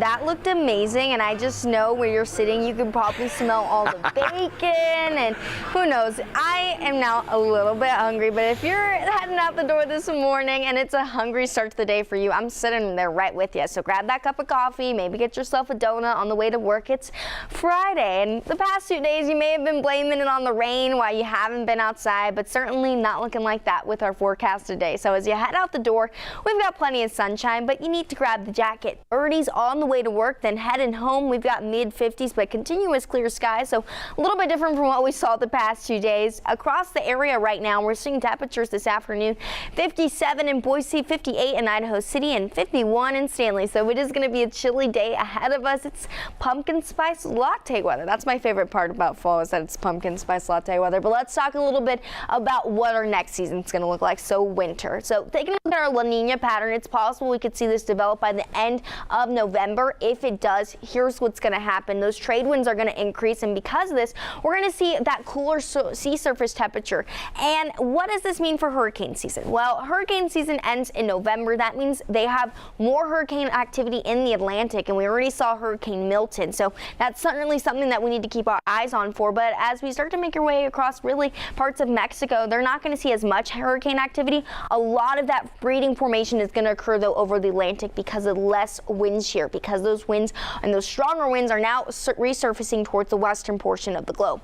That looked amazing, and I just know where you're sitting, you can probably smell all the bacon, and who knows, I am now a little bit hungry, but if you're heading out the door this morning and it's a hungry start to the day for you, I'm sitting there right with you. So grab that cup of coffee, maybe get yourself a donut on the way to work. It's Friday, and the past 2 days you may have been blaming it on the rain while you haven't been outside, but certainly not looking like that with our forecast today. So as you head out the door, we've got plenty of sunshine, but you need to grab the jacket. 30s on the way to work, then heading home, we've got mid-50s, but continuous clear skies, so a little bit different from what we saw the past 2 days. Across the area right now, we're seeing temperatures this afternoon, 57 in Boise, 58 in Idaho City, and 51 in Stanley. So it is going to be a chilly day ahead of us. It's pumpkin spice latte weather. That's my favorite part about fall, is that it's pumpkin spice latte weather. But let's talk a little bit about what our next season's going to look like, so winter. So taking a look at our La Nina pattern, it's possible we could see this develop by the end of November. If it does, here's what's going to happen. Those trade winds are going to increase, and because of this, we're going to see that cooler sea surface temperature. And what does this mean for hurricane season? Well, hurricane season ends in November. That means they have more hurricane activity in the Atlantic, and we already saw Hurricane Milton. So that's certainly something that we need to keep our eyes on for. But as we start to make our way across really parts of Mexico, they're not going to see as much hurricane activity. A lot of that breeding formation is going to occur, though, over the Atlantic because of less wind shear, because those winds and those stronger winds are now resurfacing towards the western portion of the globe.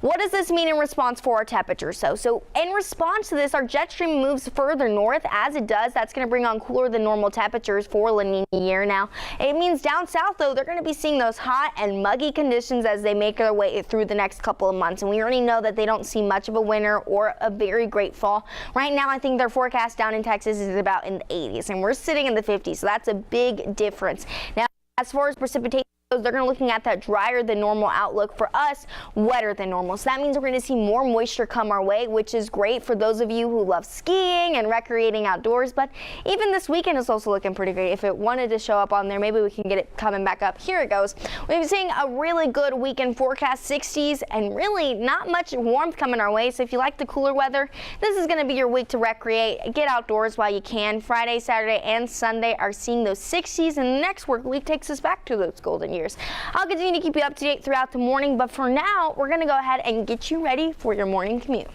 What does this mean in response for our temperatures? So in response to this, our jet stream moves further north. As it does, that's going to bring on cooler than normal temperatures for La Nina year. Now, it means down south, though, they're going to be seeing those hot and muggy conditions as they make their way through the next couple of months. And we already know that they don't see much of a winter or a very great fall. Right now, I think their forecast down in Texas is about in the 80s, and we're sitting in the 50s. So that's a big difference. Now, as far as precipitation, they're going to looking at that drier than normal outlook. For us, wetter than normal. So that means we're going to see more moisture come our way, which is great for those of you who love skiing and recreating outdoors. But even this weekend is also looking pretty great. If it wanted to show up on there, maybe we can get it coming back up. Here it goes. We've been seeing a really good weekend forecast, 60s, and really not much warmth coming our way. So if you like the cooler weather, this is going to be your week to recreate. Get outdoors while you can. Friday, Saturday, and Sunday are seeing those 60s, and the next work week takes us back to those golden years. I'll continue to keep you up to date throughout the morning, but for now, we're going to go ahead and get you ready for your morning commute.